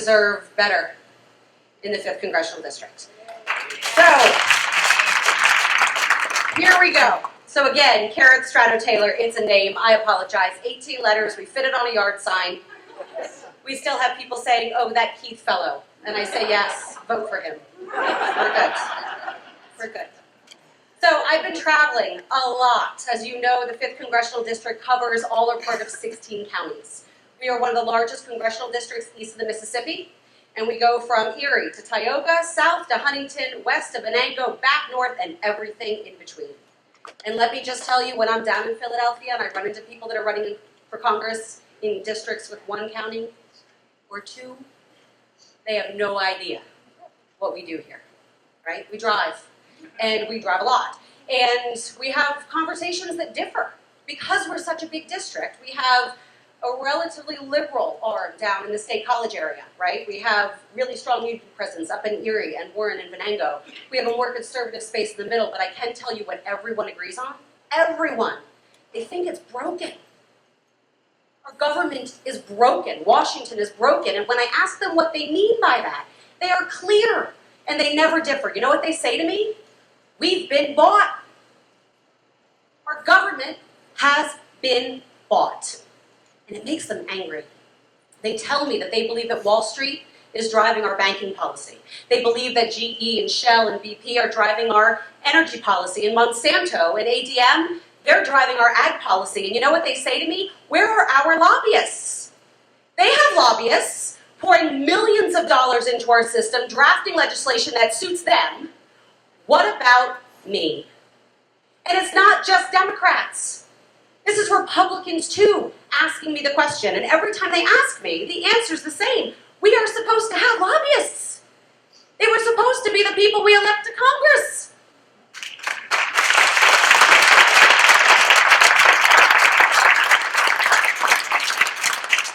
deserve better in the 5th Congressional District. So, here we go. So again, Kerith Strano Taylor, it's a name, I apologize. 18 letters, we fit it on a yard sign. We still have people saying, oh, that Keith fellow. And I say, yes, vote for him. We're good. We're good. So I've been traveling a lot. As you know, the 5th Congressional District covers all or part of 16 counties. We are one of the largest congressional districts east of the Mississippi, and we go from Erie to Tioga, south to Huntington, west to Venango, back north, and everything in between. And let me just tell you, when I'm down in Philadelphia and I run into people that are running for Congress in districts with 1 county or 2, they have no idea what we do here, right? We drive, and we drive a lot. And we have conversations that differ. Because we're such a big district, we have a relatively liberal arm down in the State College area, right? We have really strong union presence up in Erie and Warren and Venango. We have a more conservative space in the middle, but I can tell you what everyone agrees on. Everyone. They think it's broken. Our government is broken. Washington is broken. And when I ask them what they mean by that, they are clear and they never differ. You know what they say to me? We've been bought. Our government has been bought. And it makes them angry. They tell me that they believe that Wall Street is driving our banking policy. They believe that GE and Shell and BP are driving our energy policy. And Monsanto and ADM, they're driving our ag policy. And you know what they say to me? Where are our lobbyists? They have lobbyists pouring millions of dollars into our system, drafting legislation that suits them. What about me? And it's not just Democrats. This is Republicans, too, asking me the question. And every time they ask me, the answer's the same. We are supposed to have lobbyists. They were supposed to be the people we elect to Congress.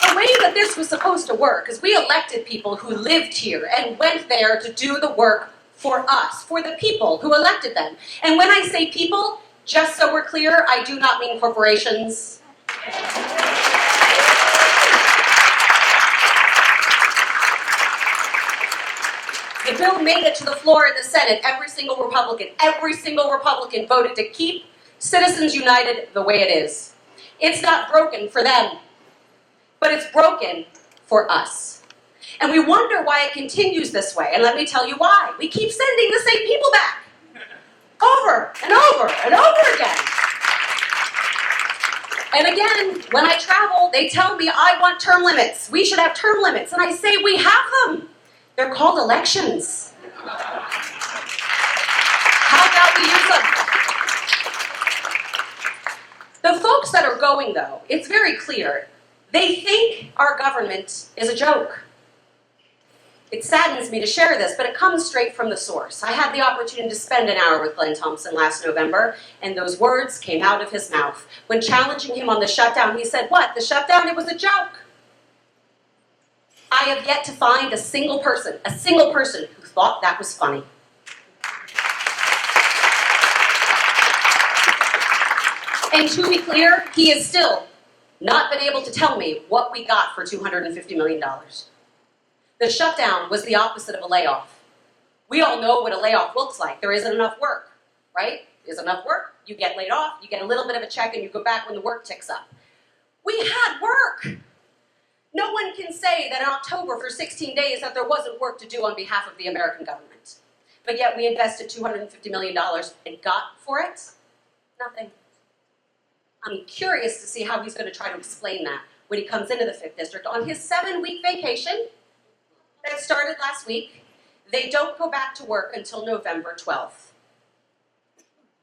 The way that this was supposed to work is we elected people who lived here and went there to do the work for us, for the people who elected them. And when I say people, just so we're clear, I do not mean corporations. The bill made it to the floor in the Senate. Every single Republican voted to keep Citizens United the way it is. It's not broken for them, but it's broken for us. And we wonder why it continues this way. And let me tell you why. We keep sending the same people back. Over and over and over again. And again, when I travel, they tell me I want term limits. We should have term limits. And I say we have them. They're called elections. How about we use them? The folks that are going, though, it's very clear. They think our government is a joke. It saddens me to share this, but it comes straight from the source. I had the opportunity to spend an hour with Glenn Thompson last November, and those words came out of his mouth. When challenging him on the shutdown, he said, what, the shutdown? It was a joke. I have yet to find a single person who thought that was funny. And to be clear, he has still not been able to tell me what we got for $250 million. The shutdown was the opposite of a layoff. We all know what a layoff looks like. There isn't enough work, right? There's enough work, you get laid off, you get a little bit of a check, and you go back when the work ticks up. We had work. No one can say that in October for 16 days that there wasn't work to do on behalf of the American government. But yet we invested $250 million and got for it nothing. I'm curious to see how he's going to try to explain that when he comes into the 5th District on his 7-week vacation that started last week. They don't go back to work until November 12th.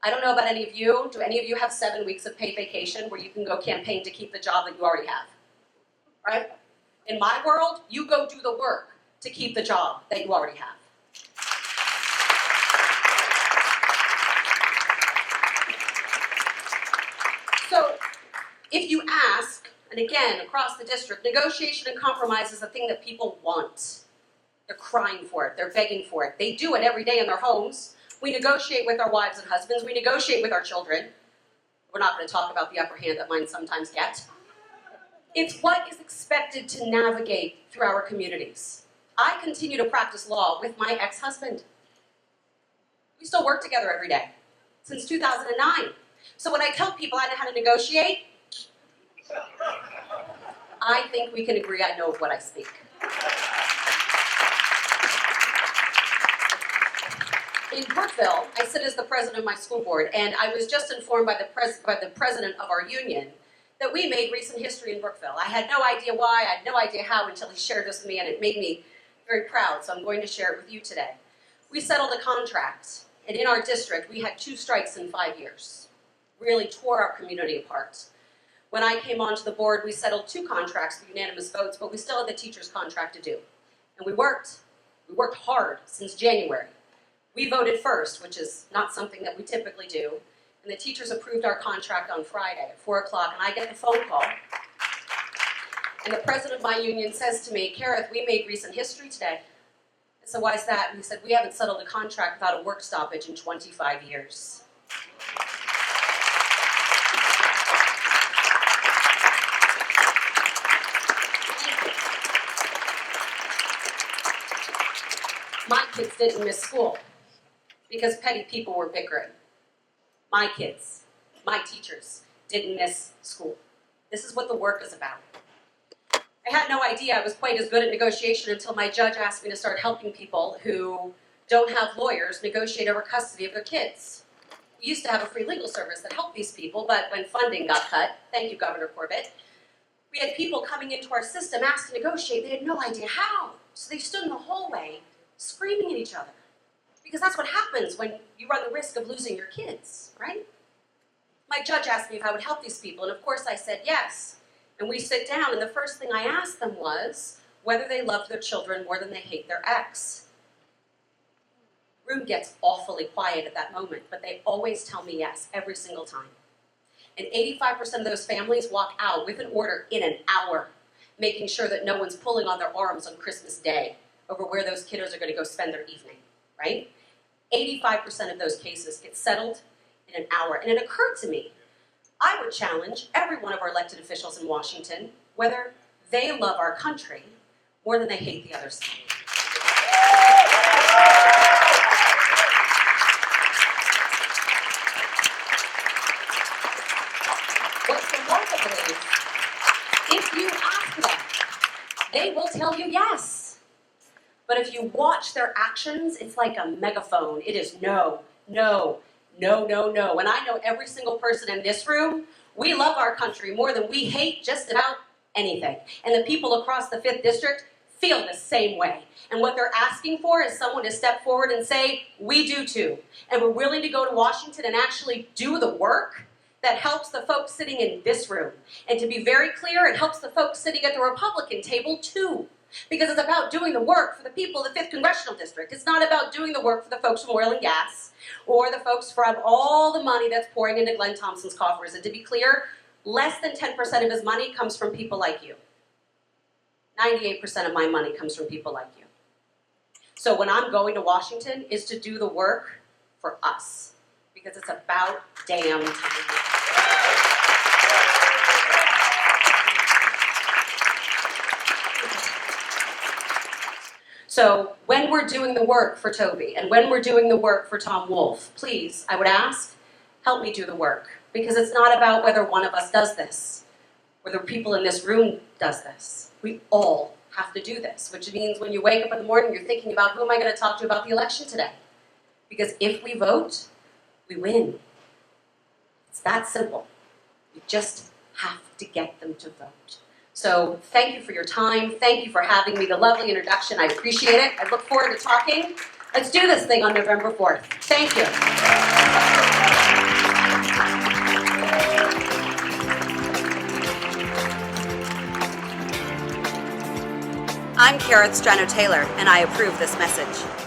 I don't know about any of you. Do any of you have 7 weeks of paid vacation where you can go campaign to keep the job that you already have? Right? In my world, you go do the work to keep the job that you already have. So, if you ask, and again, across the district, negotiation and compromise is the thing that people want. They're crying for it. They're begging for it. They do it every day in their homes. We negotiate with our wives and husbands. We negotiate with our children. We're not going to talk about the upper hand that mine sometimes get. It's what is expected to navigate through our communities. I continue to practice law with my ex-husband. We still work together every day, since 2009. So when I tell people I know how to negotiate, I think we can agree I know what I speak. In Brookville, I sit as the president of my school board, and I was just informed by the president of our union that we made recent history in Brookville. I had no idea why, I had no idea how until he shared this with me, and it made me very proud, so I'm going to share it with you today. We settled a contract, and in our district, we had 2 strikes in 5 years. Really tore our community apart. When I came onto the board, we settled 2 contracts with unanimous votes, but we still had the teacher's contract to do. And we worked hard since January. We voted first, which is not something that we typically do, and the teachers approved our contract on Friday at 4 o'clock, and I get the phone call, and the president of my union says to me, "Kerith, we made recent history today." I said, "Why is that?" And he said, "We haven't settled a contract without a work stoppage in 25 years. My kids didn't miss school because petty people were bickering. My kids, my teachers, didn't miss school. This is what the work is about. I had no idea I was quite as good at negotiation until my judge asked me to start helping people who don't have lawyers negotiate over custody of their kids. We used to have a free legal service that helped these people, but when funding got cut, thank you, Governor Corbett, we had people coming into our system asked to negotiate. They had no idea how. So they stood in the hallway screaming at each other. Because that's what happens when you run the risk of losing your kids, right? My judge asked me if I would help these people, and of course I said yes. And we sit down, and the first thing I asked them was whether they loved their children more than they hate their ex. The room gets awfully quiet at that moment, but they always tell me yes, every single time. And 85% of those families walk out with an order in an hour, making sure that no one's pulling on their arms on Christmas Day over where those kiddos are going to go spend their evening, right? 85% of those cases get settled in an hour. And it occurred to me, I would challenge every one of our elected officials in Washington whether they love our country more than they hate the other side. What's remarkable is, if you ask them, they will tell you yes. But if you watch their actions, it's like a megaphone. It is no, no, no, no, no. And I know every single person in this room, we love our country more than we hate just about anything. And the people across the 5th District feel the same way. And what they're asking for is someone to step forward and say, we do too. And we're willing to go to Washington and actually do the work that helps the folks sitting in this room. And to be very clear, it helps the folks sitting at the Republican table too. Because it's about doing the work for the people of the 5th Congressional District. It's not about doing the work for the folks from oil and gas or the folks from all the money that's pouring into Glenn Thompson's coffers. And to be clear, less than 10% of his money comes from people like you. 98% of my money comes from people like you. So when I'm going to Washington is to do the work for us. Because it's about damn time. So when we're doing the work for Toby and when we're doing the work for Tom Wolf, please, I would ask, help me do the work. Because it's not about whether one of us does this, whether people in this room does this. We all have to do this, which means when you wake up in the morning, you're thinking about who am I going to talk to about the election today? Because if we vote, we win. It's that simple. We just have to get them to vote. So thank you for your time. Thank you for having me. The lovely introduction. I appreciate it. I look forward to talking. Let's do this thing on November 4th. Thank you. I'm Kerith Strano Taylor, and I approve this message.